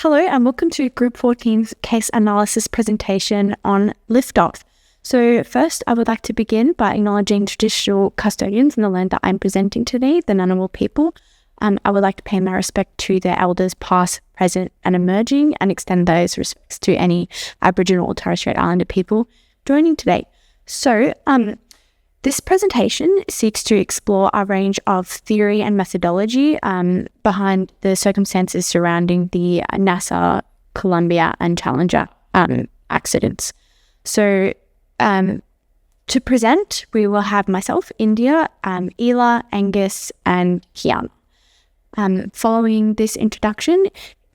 Hello and welcome to Group 14's case analysis presentation on liftoff. So first, I would like to begin by acknowledging traditional custodians in the land that I'm presenting today, the Ngunnawal people. I would like to pay my respect to their elders past, present and emerging, and extend those respects to any Aboriginal or Torres Strait Islander people joining today. So this presentation seeks to explore a range of theory and methodology behind the circumstances surrounding the NASA, Columbia and Challenger accidents. So to present, we will have myself, India, Ela, Angus and Kiana. Following this introduction,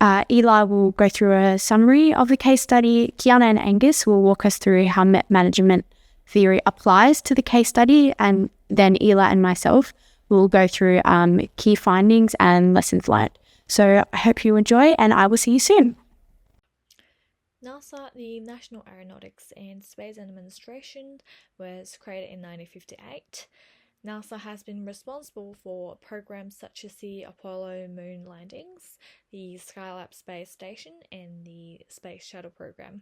Eli will go through a summary of the case study. Kiana and Angus will walk us through how management theory applies to the case study, and then Ela and myself will go through key findings and lessons learned. So I hope you enjoy, and I will see you soon. NASA, the National Aeronautics and Space Administration, was created in 1958. NASA has been responsible for programs such as the Apollo moon landings, the Skylab space station, and the Space Shuttle program.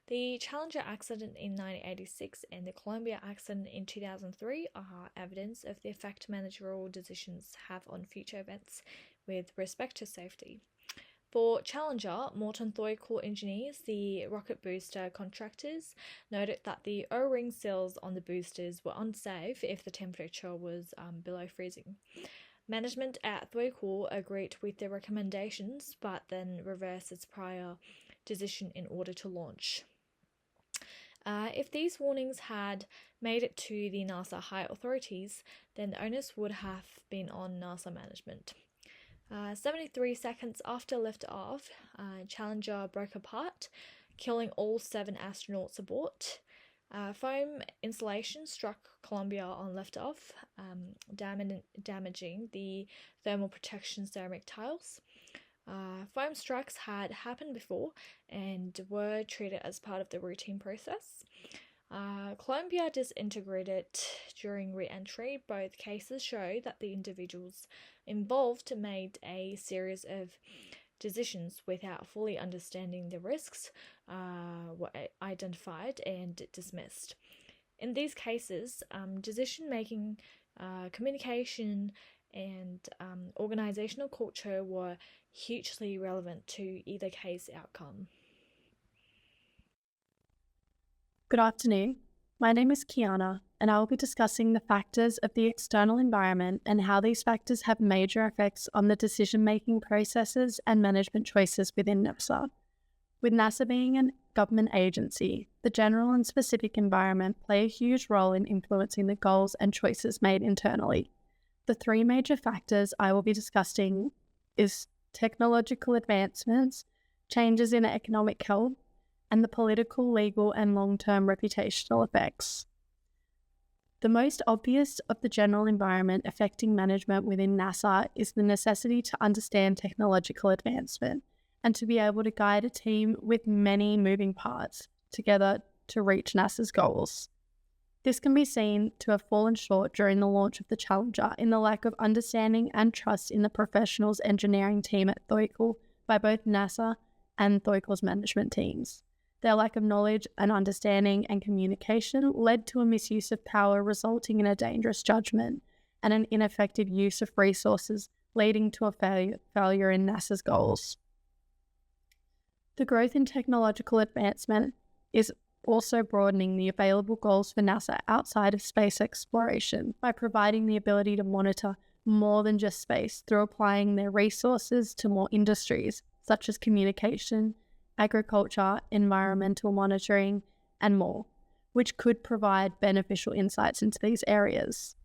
The Challenger accident in 1986 and the Columbia accident in 2003 are evidence of the effect managerial decisions have on future events with respect to safety. For Challenger, Morton Thoy-Cool engineers, the rocket booster contractors, noted that the O-ring seals on the boosters were unsafe if the temperature was below freezing. Management at Thoy-Cool agreed with the recommendations, but then reversed its prior decision in order to launch. If these warnings had made it to the NASA high authorities, then the onus would have been on NASA management. 73 seconds after liftoff, Challenger broke apart, killing all 7 astronauts aboard. Foam insulation struck Columbia on liftoff, damaging the thermal protection ceramic tiles. Foam strikes had happened before and were treated as part of the routine process. Columbia disintegrated during re-entry. Both cases show that the individuals involved made a series of decisions without fully understanding the risks, were identified and dismissed. In these cases, decision-making, communication, and organizational culture were hugely relevant to either case outcome. Good afternoon. My name is Kiana, and I will be discussing the factors of the external environment and how these factors have major effects on the decision-making processes and management choices within NASA. With NASA being a government agency, the general and specific environment play a huge role in influencing the goals and choices made internally. The 3 major factors I will be discussing is technological advancements, changes in economic health, and the political, legal, and long-term reputational effects. The most obvious of the general environment affecting management within NASA is the necessity to understand technological advancement and to be able to guide a team with many moving parts together to reach NASA's goals. This can be seen to have fallen short during the launch of the Challenger in the lack of understanding and trust in the professionals engineering team at Thoy-Cool by both NASA and Thoy-Cool's management teams. Their lack of knowledge and understanding and communication led to a misuse of power, resulting in a dangerous judgment and an ineffective use of resources, leading to a failure in NASA's goals. The growth in technological advancement is also broadening the available goals for NASA outside of space exploration by providing the ability to monitor more than just space through applying their resources to more industries, such as communication, agriculture, environmental monitoring, and more, which could provide beneficial insights into these areas.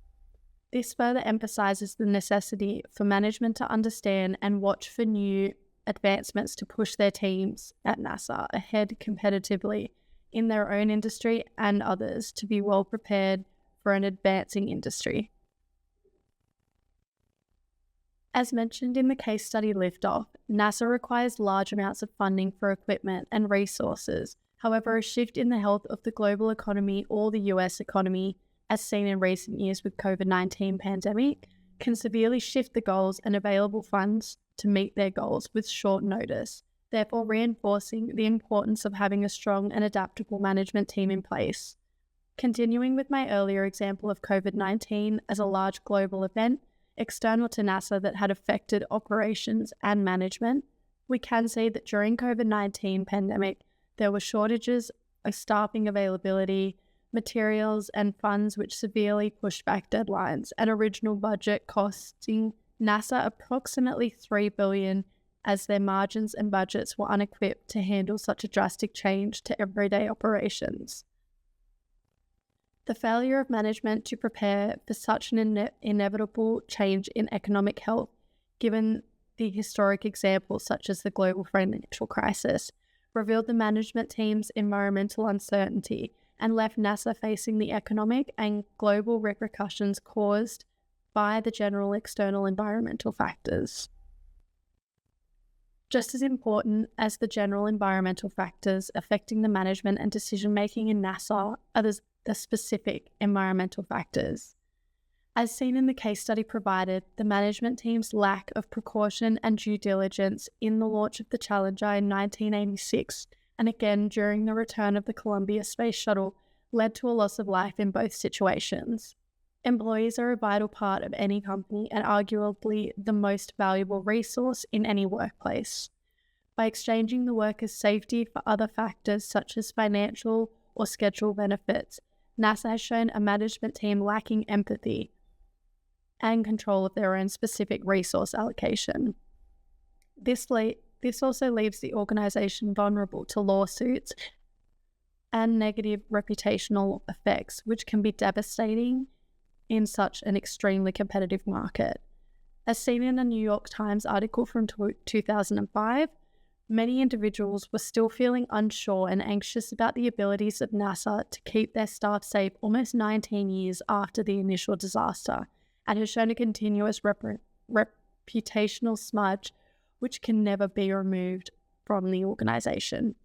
This further emphasizes the necessity for management to understand and watch for new advancements to push their teams at NASA ahead competitively in their own industry and others to be well prepared for an advancing industry. As mentioned in the case study Liftoff, NASA requires large amounts of funding for equipment and resources. However, a shift in the health of the global economy or the US economy, as seen in recent years with COVID-19 pandemic, can severely shift the goals and available funds to meet their goals with short notice, therefore reinforcing the importance of having a strong and adaptable management team in place. Continuing with my earlier example of COVID-19 as a large global event external to NASA that had affected operations and management, we can see that during COVID-19 pandemic, there were shortages of staffing availability, materials and funds which severely pushed back deadlines, and original budget costing NASA approximately $3 billion as their margins and budgets were unequipped to handle such a drastic change to everyday operations. The failure of management to prepare for such an inevitable change in economic health, given the historic examples such as the global financial crisis, revealed the management team's environmental uncertainty and left NASA facing the economic and global repercussions caused by the general external environmental factors. Just as important as the general environmental factors affecting the management and decision-making in NASA are the specific environmental factors. As seen in the case study provided, the management team's lack of precaution and due diligence in the launch of the Challenger in 1986, and again during the return of the Columbia Space Shuttle, led to a loss of life in both situations. Employees are a vital part of any company and arguably the most valuable resource in any workplace. By exchanging the workers' safety for other factors such as financial or schedule benefits, NASA has shown a management team lacking empathy and control of their own specific resource allocation. This also leaves the organization vulnerable to lawsuits and negative reputational effects, which can be devastating in such an extremely competitive market. As seen in a New York Times article from 2005, many individuals were still feeling unsure and anxious about the abilities of NASA to keep their staff safe almost 19 years after the initial disaster, and has shown a continuous reputational smudge which can never be removed from the organization.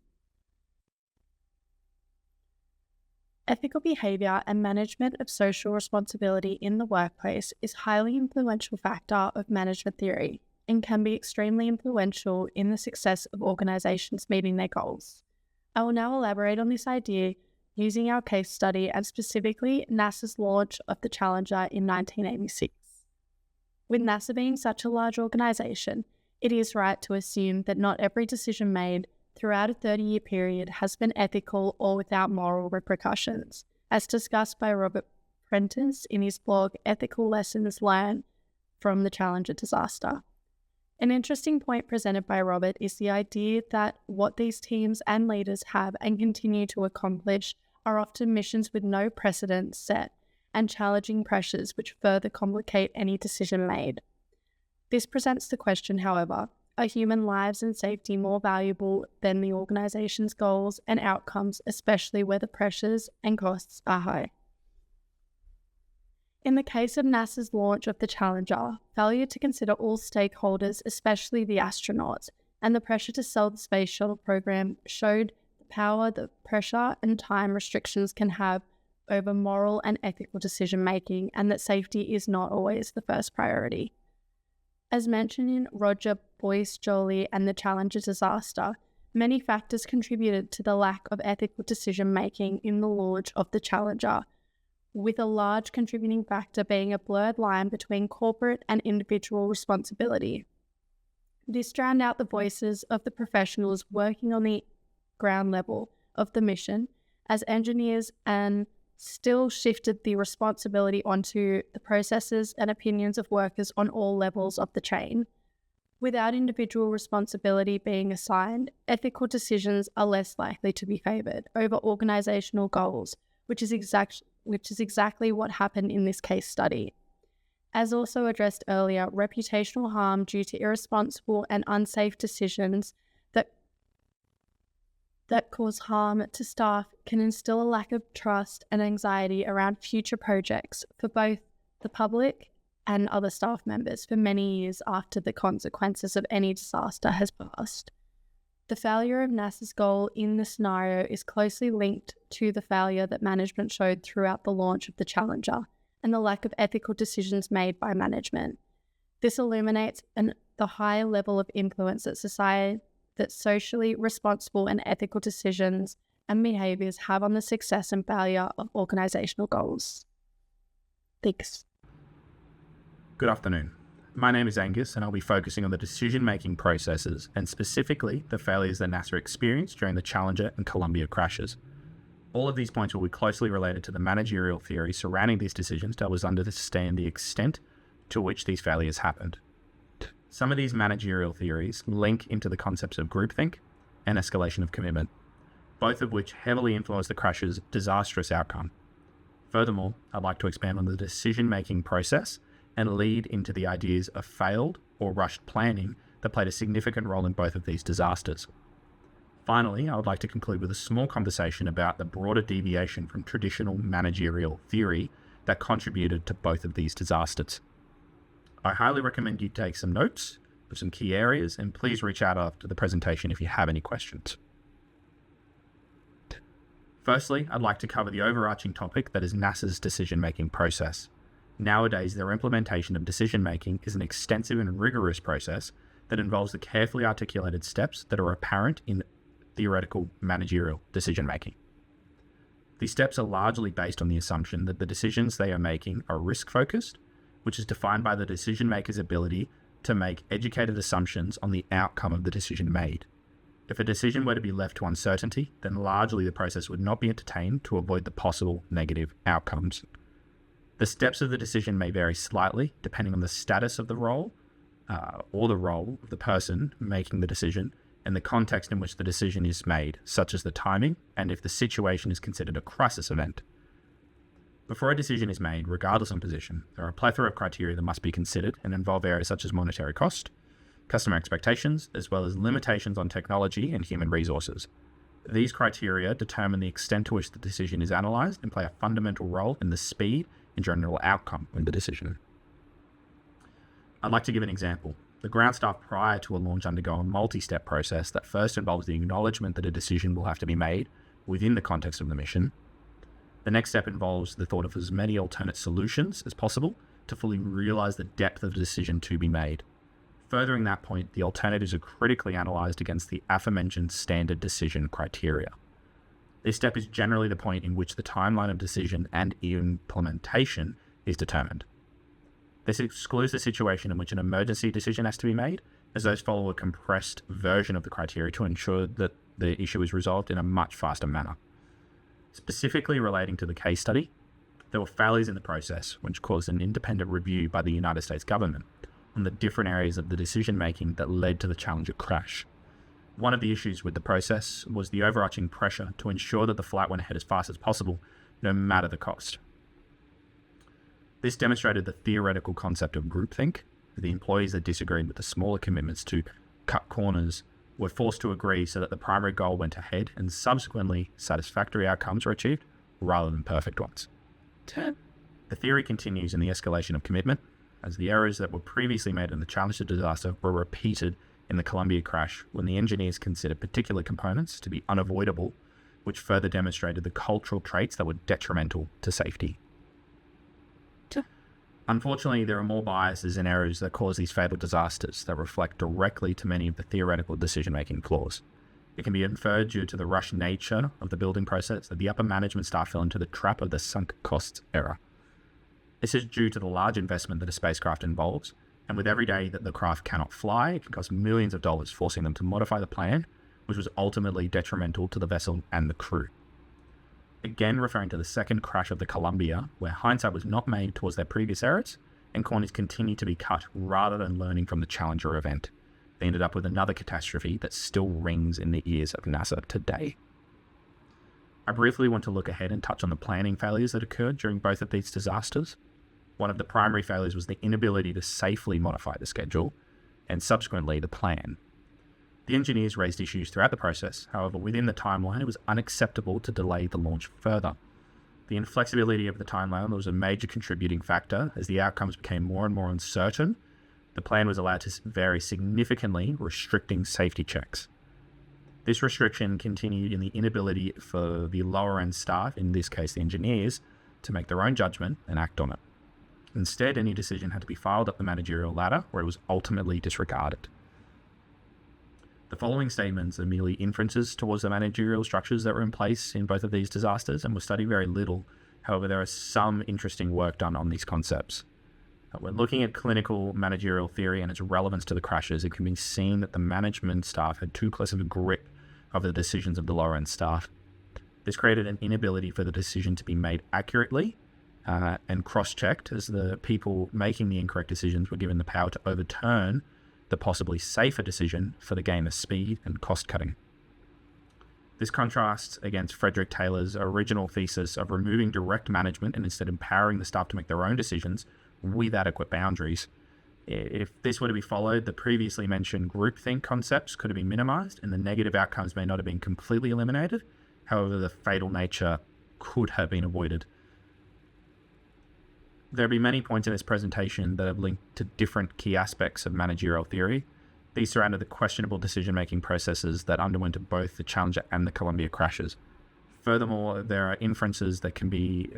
Ethical behavior and management of social responsibility in the workplace is a highly influential factor of management theory and can be extremely influential in the success of organizations meeting their goals. I will now elaborate on this idea using our case study and specifically NASA's launch of the Challenger in 1986. With NASA being such a large organization, it is right to assume that not every decision made throughout a 30-year period has been ethical or without moral repercussions, as discussed by Robert Prentice in his blog Ethical Lessons Learned from the Challenger Disaster. An interesting point presented by Robert is the idea that what these teams and leaders have and continue to accomplish are often missions with no precedent set and challenging pressures which further complicate any decision made. This presents the question, however, are human lives and safety more valuable than the organization's goals and outcomes, especially where the pressures and costs are high? In the case of NASA's launch of the Challenger, failure to consider all stakeholders, especially the astronauts, and the pressure to sell the space shuttle program showed the power that pressure and time restrictions can have over moral and ethical decision-making, and that safety is not always the first priority. As mentioned in Roger Boyce-Joly and the Challenger disaster, many factors contributed to the lack of ethical decision-making in the launch of the Challenger, with a large contributing factor being a blurred line between corporate and individual responsibility. This drowned out the voices of the professionals working on the ground level of the mission, as engineers, and still shifted the responsibility onto the processes and opinions of workers on all levels of the chain. Without individual responsibility being assigned, ethical decisions are less likely to be favoured over organisational goals, which is exactly what happened in this case study. As also addressed earlier, reputational harm due to irresponsible and unsafe decisions that cause harm to staff can instill a lack of trust and anxiety around future projects for both the public and other staff members for many years after the consequences of any disaster has passed. The failure of NASA's goal in the scenario is closely linked to the failure that management showed throughout the launch of the Challenger and the lack of ethical decisions made by management. This illuminates the high level of influence that that socially responsible and ethical decisions and behaviours have on the success and failure of organisational goals. Thanks. Good afternoon. My name is Angus, and I'll be focusing on the decision-making processes and specifically the failures that NASA experienced during the Challenger and Columbia crashes. All of these points will be closely related to the managerial theory surrounding these decisions to help us understand the extent to which these failures happened. Some of these managerial theories link into the concepts of groupthink and escalation of commitment, both of which heavily influence the crash's disastrous outcome. Furthermore, I'd like to expand on the decision-making process and lead into the ideas of failed or rushed planning that played a significant role in both of these disasters. Finally, I would like to conclude with a small conversation about the broader deviation from traditional managerial theory that contributed to both of these disasters. I highly recommend you take some notes of some key areas, and please reach out after the presentation if you have any questions. Firstly, I'd like to cover the overarching topic that is NASA's decision-making process. Nowadays, their implementation of decision-making is an extensive and rigorous process that involves the carefully articulated steps that are apparent in theoretical managerial decision-making. These steps are largely based on the assumption that the decisions they are making are risk-focused, which is defined by the decision-maker's ability to make educated assumptions on the outcome of the decision made. If a decision were to be left to uncertainty, then largely the process would not be entertained to avoid the possible negative outcomes. The steps of the decision may vary slightly depending on the status of the role or the role of the person making the decision and the context in which the decision is made, such as the timing and if the situation is considered a crisis event. Before a decision is made, regardless of position, there are a plethora of criteria that must be considered and involve areas such as monetary cost, customer expectations, as well as limitations on technology and human resources. These criteria determine the extent to which the decision is analysed and play a fundamental role in the speed and general outcome of the decision. I'd like to give an example. The ground staff prior to a launch undergo a multi-step process that first involves the acknowledgement that a decision will have to be made within the context of the mission. The next step involves the thought of as many alternate solutions as possible to fully realise the depth of the decision to be made. Furthering that point, the alternatives are critically analysed against the aforementioned standard decision criteria. This step is generally the point in which the timeline of decision and implementation is determined. This excludes the situation in which an emergency decision has to be made, as those follow a compressed version of the criteria to ensure that the issue is resolved in a much faster manner. Specifically relating to the case study, there were failures in the process which caused an independent review by the United States government on the different areas of the decision-making that led to the Challenger crash. One of the issues with the process was the overarching pressure to ensure that the flight went ahead as fast as possible, no matter the cost. This demonstrated the theoretical concept of groupthink. The employees that disagreed with the smaller commitments to cut corners were forced to agree so that the primary goal went ahead and subsequently satisfactory outcomes were achieved rather than perfect ones. The theory continues in the escalation of commitment, as the errors that were previously made in the Challenger disaster were repeated in the Columbia crash when the engineers considered particular components to be unavoidable, which further demonstrated the cultural traits that were detrimental to safety. Unfortunately, there are more biases and errors that cause these fatal disasters that reflect directly to many of the theoretical decision-making flaws. It can be inferred due to the rushed nature of the building process that the upper management staff fell into the trap of the sunk costs error. This is due to the large investment that a spacecraft involves, and with every day that the craft cannot fly, it can cost millions of dollars, forcing them to modify the plan, which was ultimately detrimental to the vessel and the crew. Again, referring to the second crash of the Columbia, where hindsight was not made towards their previous errors, and corners continued to be cut rather than learning from the Challenger event. They ended up with another catastrophe that still rings in the ears of NASA today. I briefly want to look ahead and touch on the planning failures that occurred during both of these disasters. One of the primary failures was the inability to safely modify the schedule, and subsequently the plan. The engineers raised issues throughout the process. However, within the timeline, it was unacceptable to delay the launch further. The inflexibility of the timeline was a major contributing factor as the outcomes became more and more uncertain. The plan was allowed to vary significantly, restricting safety checks. This restriction continued in the inability for the lower-end staff, in this case the engineers, to make their own judgment and act on it. Instead, any decision had to be filed up the managerial ladder, where it was ultimately disregarded. The following statements are merely inferences towards the managerial structures that were in place in both of these disasters and will study very little. However, there is some interesting work done on these concepts. When looking at clinical managerial theory and its relevance to the crashes, it can be seen that the management staff had too close of a grip of the decisions of the lower end staff. This created an inability for the decision to be made accurately and cross-checked, as the people making the incorrect decisions were given the power to overturn the possibly safer decision for the gain of speed and cost cutting. This contrasts against Frederick Taylor's original thesis of removing direct management and instead empowering the staff to make their own decisions with adequate boundaries. If this were to be followed, the previously mentioned groupthink concepts could have been minimized and the negative outcomes may not have been completely eliminated. However, the fatal nature could have been avoided. There will be many points in this presentation that have linked to different key aspects of managerial theory. These surrounded the questionable decision-making processes that underwent both the Challenger and the Columbia crashes. Furthermore, there are inferences that can be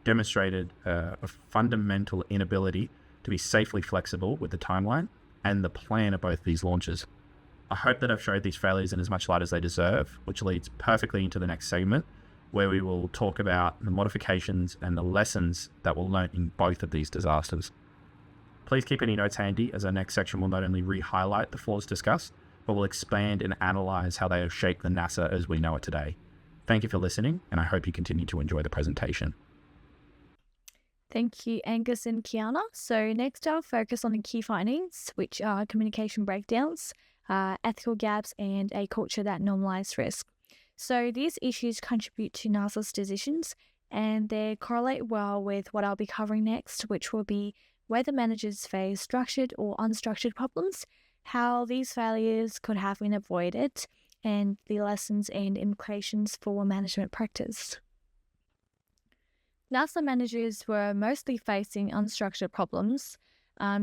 demonstrated a fundamental inability to be safely flexible with the timeline and the plan of both these launches. I hope that I've showed these failures in as much light as they deserve, which leads perfectly into the next segment, where we will talk about the modifications and the lessons that we'll learn in both of these disasters. Please keep any notes handy, as our next section will not only re-highlight the flaws discussed, but will expand and analyse how they have shaped the NASA as we know it today. Thank you for listening, and I hope you continue to enjoy the presentation. Thank you, Angus and Kiana. So next I'll focus on the key findings, which are communication breakdowns, ethical gaps, and a culture that normalized risk. So these issues contribute to NASA's decisions, and they correlate well with what I'll be covering next, which will be whether managers face structured or unstructured problems, how these failures could have been avoided, and the lessons and implications for management practice. NASA managers were mostly facing unstructured problems.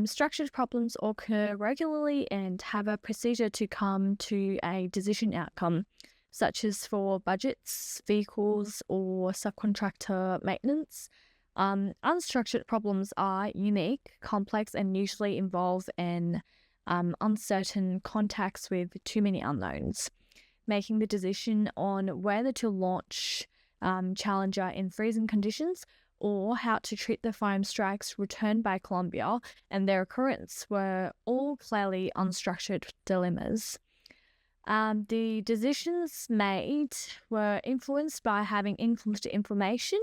Structured problems occur regularly and have a procedure to come to a decision outcome, such as for budgets, vehicles, or subcontractor maintenance. Unstructured problems are unique, complex, and usually involve an uncertain context with too many unknowns, making the decision on whether to launch Challenger in freezing conditions or how to treat the foam strikes returned by Columbia and their occurrence were all clearly unstructured dilemmas. The decisions made were influenced by having incomplete information,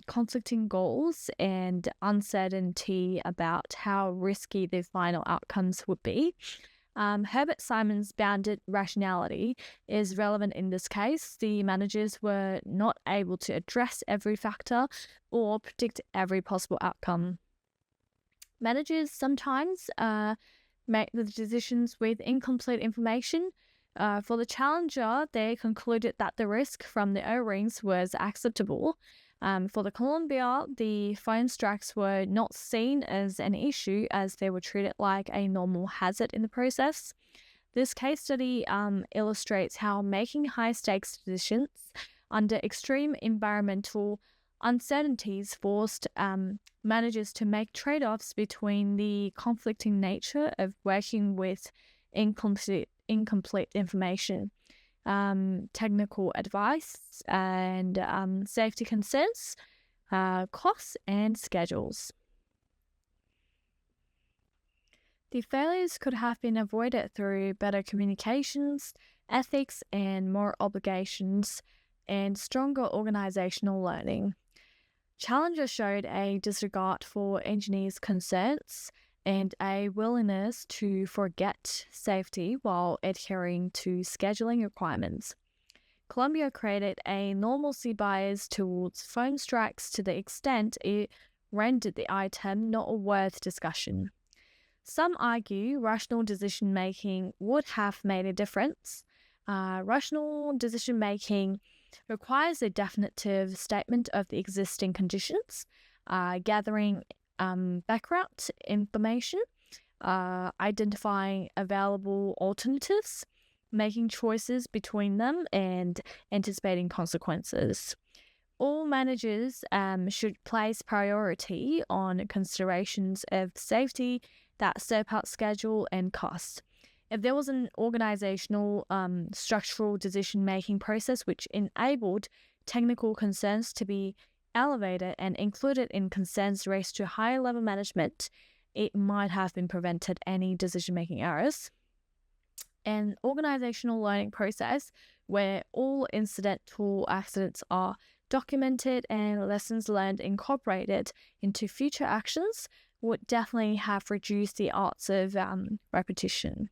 conflicting goals, and uncertainty about how risky the final outcomes would be. Herbert Simon's bounded rationality is relevant in this case. The managers were not able to address every factor or predict every possible outcome. Managers sometimes make the decisions with incomplete information. For the Challenger, they concluded that the risk from the O-rings was acceptable. For the Columbia, the foam strikes were not seen as an issue as they were treated like a normal hazard in the process. This case study illustrates how making high-stakes decisions under extreme environmental uncertainties forced managers to make trade-offs between the conflicting nature of working with incomplete information, technical advice, and safety concerns, costs, and schedules. The failures could have been avoided through better communications, ethics, and more obligations, and stronger organizational learning. Challenger showed a disregard for engineers' concerns and a willingness to forget safety while adhering to scheduling requirements. Columbia created a normalcy bias towards foam strikes to the extent it rendered the item not worth discussion. Some argue rational decision-making would have made a difference. Rational decision-making requires a definitive statement of the existing conditions, gathering background information, identifying available alternatives, making choices between them, and anticipating consequences. All managers should place priority on considerations of safety that surpass schedule and cost. If there was an organizational structural decision-making process which enabled technical concerns to be elevated and included in concerns raised to higher level management, it might have been prevented any decision-making errors. An organizational learning process where all incidental accidents are documented and lessons learned incorporated into future actions would definitely have reduced the odds of repetition.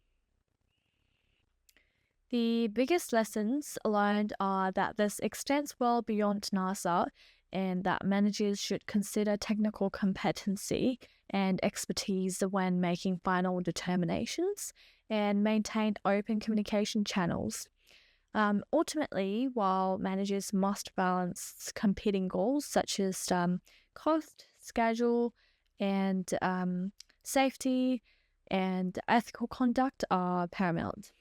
The biggest lessons learned are that this extends well beyond NASA and that managers should consider technical competency and expertise when making final determinations and maintain open communication channels. Ultimately, while managers must balance competing goals such as cost, schedule, and safety and ethical conduct are paramount.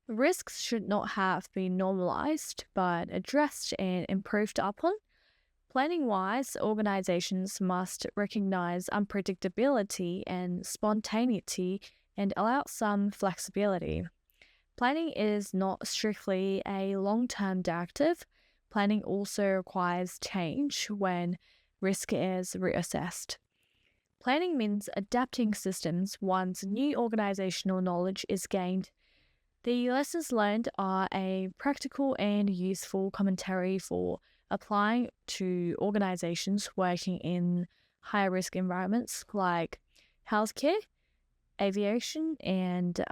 Risks should not have been normalized, but addressed and improved upon. Planning-wise, organizations must recognize unpredictability and spontaneity and allow some flexibility. Planning is not strictly a long-term directive. Planning also requires change when risk is reassessed. Planning means adapting systems once new organizational knowledge is gained. The lessons learned are a practical and useful commentary for applying to organizations working in high-risk environments like healthcare, aviation, and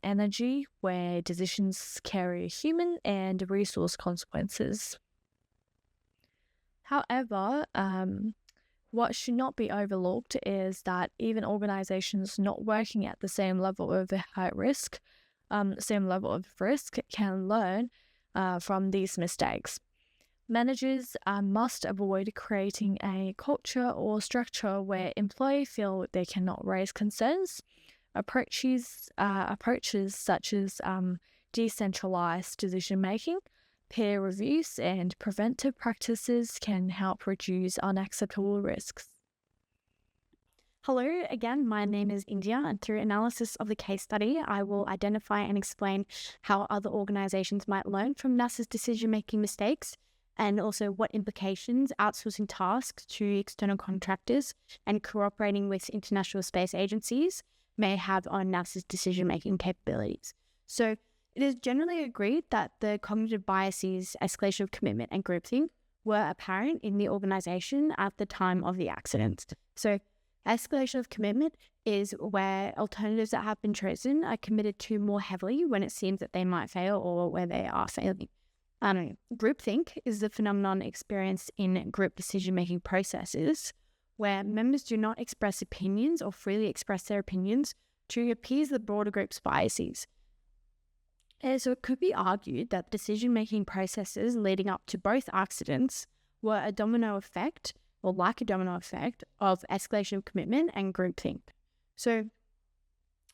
energy, where decisions carry human and resource consequences. However, what should not be overlooked is that even organizations not working at the same level of risk can learn from these mistakes. Managers must avoid creating a culture or structure where employees feel they cannot raise concerns. Approaches such as decentralized decision-making, peer reviews, and preventive practices can help reduce unacceptable risks. Hello again, my name is India, and through analysis of the case study, I will identify and explain how other organizations might learn from NASA's decision-making mistakes, and also what implications outsourcing tasks to external contractors and cooperating with international space agencies may have on NASA's decision-making capabilities. So it is generally agreed that the cognitive biases, escalation of commitment, and groupthink were apparent in the organization at the time of the accident. So escalation of commitment is where alternatives that have been chosen are committed to more heavily when it seems that they might fail or where they are failing. Groupthink is the phenomenon experienced in group decision-making processes where members do not express opinions or freely express their opinions to appease the broader group's biases. And so it could be argued that decision-making processes leading up to both accidents were a domino effect, or like a domino effect, of escalation of commitment and groupthink. So,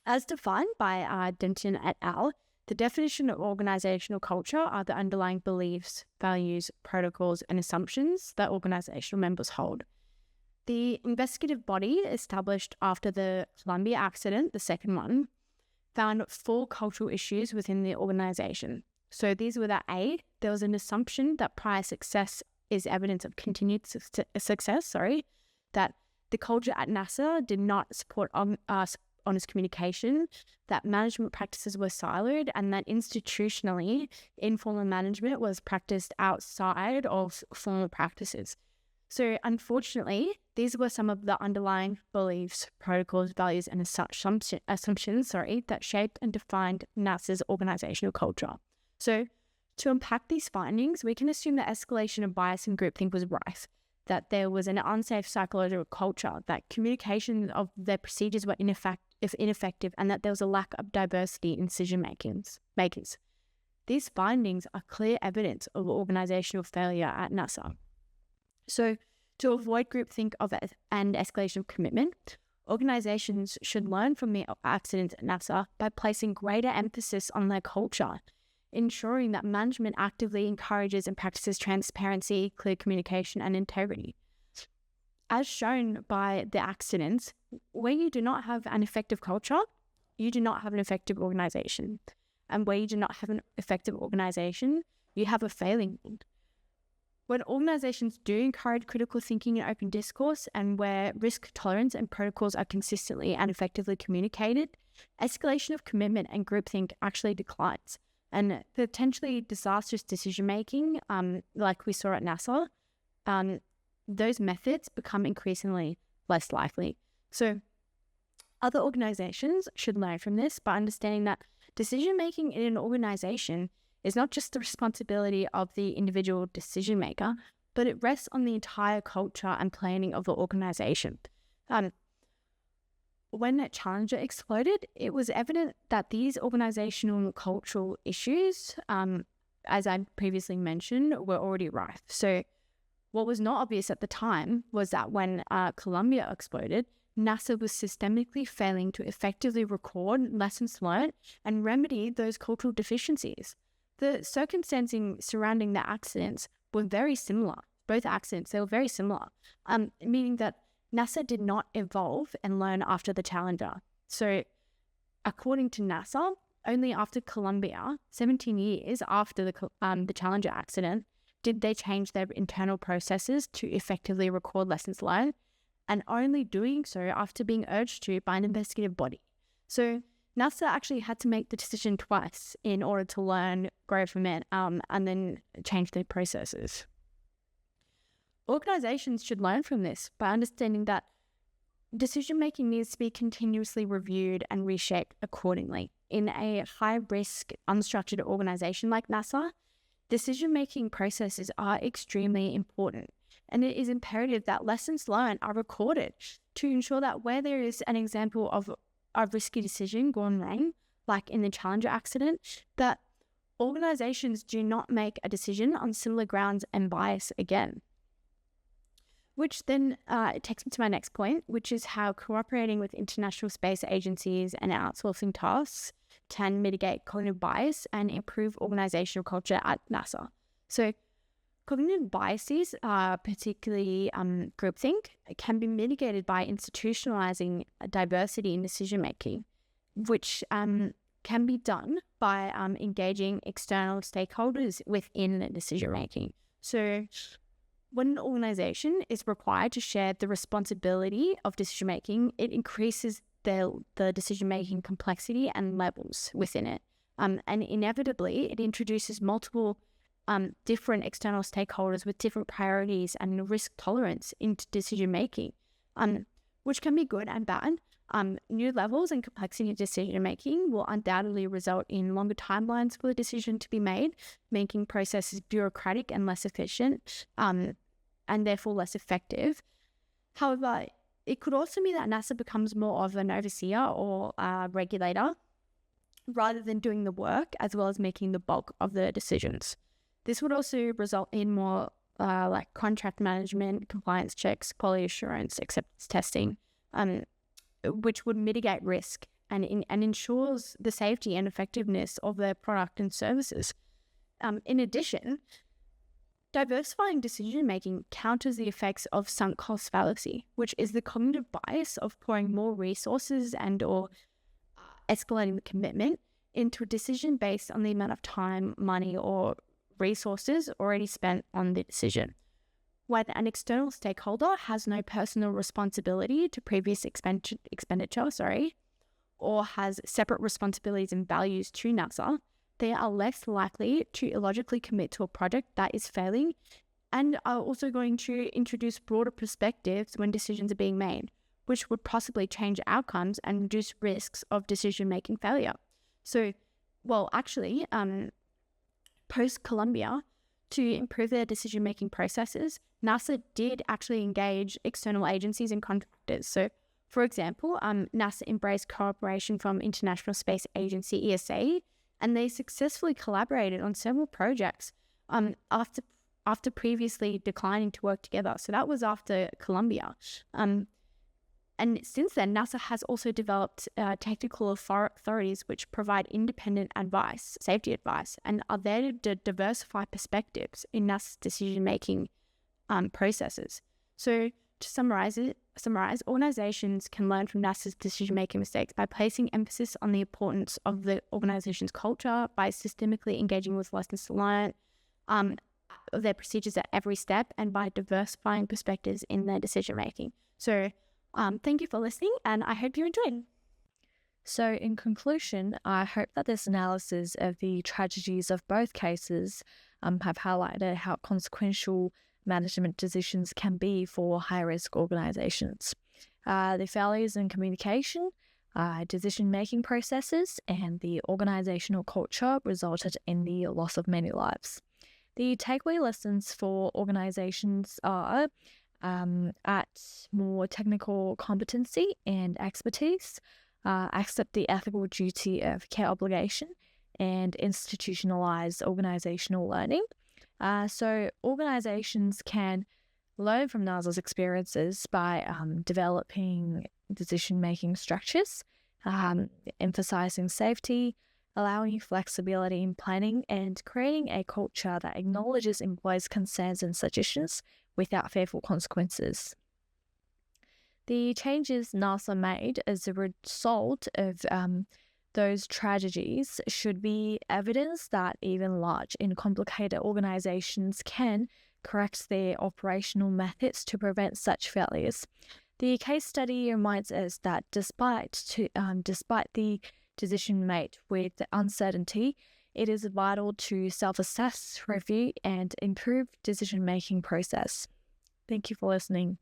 as defined by Denton et al., the definition of organizational culture are the underlying beliefs, values, protocols, and assumptions that organizational members hold. The investigative body established after the Columbia accident, the second one, found 4 cultural issues within the organization. So these were that A, there was an assumption that prior success is evidence of continued success, that the culture at NASA did not support honest communication, that management practices were siloed, and that institutionally, informal management was practiced outside of formal practices. So unfortunately, these were some of the underlying beliefs, protocols, values, and assumptions that shaped and defined NASA's organizational culture. So to unpack these findings, we can assume that escalation of bias and groupthink was rife, that there was an unsafe psychological culture, that communication of their procedures were ineffective, and that there was a lack of diversity in decision makers. These findings are clear evidence of organizational failure at NASA. So to avoid groupthink and escalation of commitment, organizations should learn from the accidents at NASA by placing greater emphasis on their culture, ensuring that management actively encourages and practices transparency, clear communication, and integrity. As shown by the accidents, when you do not have an effective culture, you do not have an effective organization. And where you do not have an effective organization, you have a failing one. When organizations do encourage critical thinking and open discourse, and where risk tolerance and protocols are consistently and effectively communicated, escalation of commitment and groupthink actually declines. And potentially disastrous decision-making, like we saw at NASA, those methods become increasingly less likely. So other organizations should learn from this by understanding that decision-making in an organization is not just the responsibility of the individual decision maker, but it rests on the entire culture and planning of the organization. When Challenger exploded, it was evident that these organizational and cultural issues, as I previously mentioned, were already rife. So what was not obvious at the time was that when Columbia exploded, NASA was systemically failing to effectively record lessons learned and remedy those cultural deficiencies. The circumstances surrounding the accidents were very similar. Both accidents, they were very similar, meaning that NASA did not evolve and learn after the Challenger. So according to NASA, only after Columbia, 17 years after the Challenger accident, did they change their internal processes to effectively record lessons learned, and only doing so after being urged to by an investigative body. So NASA actually had to make the decision twice in order to learn, grow from it, and then change their processes. Organizations should learn from this by understanding that decision-making needs to be continuously reviewed and reshaped accordingly. In a high-risk, unstructured organization like NASA, decision-making processes are extremely important, and it is imperative that lessons learned are recorded to ensure that where there is an example of a risky decision gone wrong, like in the Challenger accident, that organizations do not make a decision on similar grounds and bias again. Which then takes me to my next point, which is how cooperating with international space agencies and outsourcing tasks can mitigate cognitive bias and improve organizational culture at NASA. So cognitive biases, particularly groupthink, can be mitigated by institutionalizing diversity in decision-making, which can be done by engaging external stakeholders within the decision-making. So when an organization is required to share the responsibility of decision-making, it increases the decision-making complexity and levels within it. And inevitably, it introduces multiple different external stakeholders with different priorities and risk tolerance into decision-making, which can be good and bad. New levels and complexity of decision-making will undoubtedly result in longer timelines for the decision to be made, making processes bureaucratic and less efficient, and therefore less effective. However, it could also mean that NASA becomes more of an overseer or regulator rather than doing the work as well as making the bulk of the decisions. This would also result in more like contract management, compliance checks, quality assurance, acceptance testing, which would mitigate risk and ensures the safety and effectiveness of their product and services. In addition, diversifying decision-making counters the effects of sunk cost fallacy, which is the cognitive bias of pouring more resources and or escalating the commitment into a decision based on the amount of time, money, or resources already spent on the decision. When an external stakeholder has no personal responsibility to previous expenditure, or has separate responsibilities and values to NASA, they are less likely to illogically commit to a project that is failing and are also going to introduce broader perspectives when decisions are being made, which would possibly change outcomes and reduce risks of decision-making failure. So, post-Columbia, to improve their decision-making processes, NASA did actually engage external agencies and contractors. So, for example, NASA embraced cooperation from International Space Agency, ESA, and they successfully collaborated on several projects after previously declining to work together. So that was after Columbia. And since then, NASA has also developed technical authorities which provide independent advice, safety advice, and are there to diversify perspectives in NASA's decision-making processes. So to summarize, organizations can learn from NASA's decision-making mistakes by placing emphasis on the importance of the organization's culture, by systemically engaging with lessons learned, of their procedures at every step, and by diversifying perspectives in their decision-making. So thank you for listening, and I hope you enjoyed. So, in conclusion, I hope that this analysis of the tragedies of both cases have highlighted how consequential management decisions can be for high-risk organizations. The failures in communication, decision-making processes, and the organizational culture resulted in the loss of many lives. The takeaway lessons for organizations are at more technical competency and expertise, accept the ethical duty of care obligation, and institutionalize organizational learning. So organizations can learn from NASA's experiences by developing decision-making structures, emphasizing safety, allowing flexibility in planning, and creating a culture that acknowledges employees' concerns and suggestions without fearful consequences. The changes NASA made as a result of those tragedies should be evidence that even large and complicated organizations can correct their operational methods to prevent such failures. The case study reminds us that despite the decision made with uncertainty, it is vital to self-assess, review, and improve decision-making process. Thank you for listening.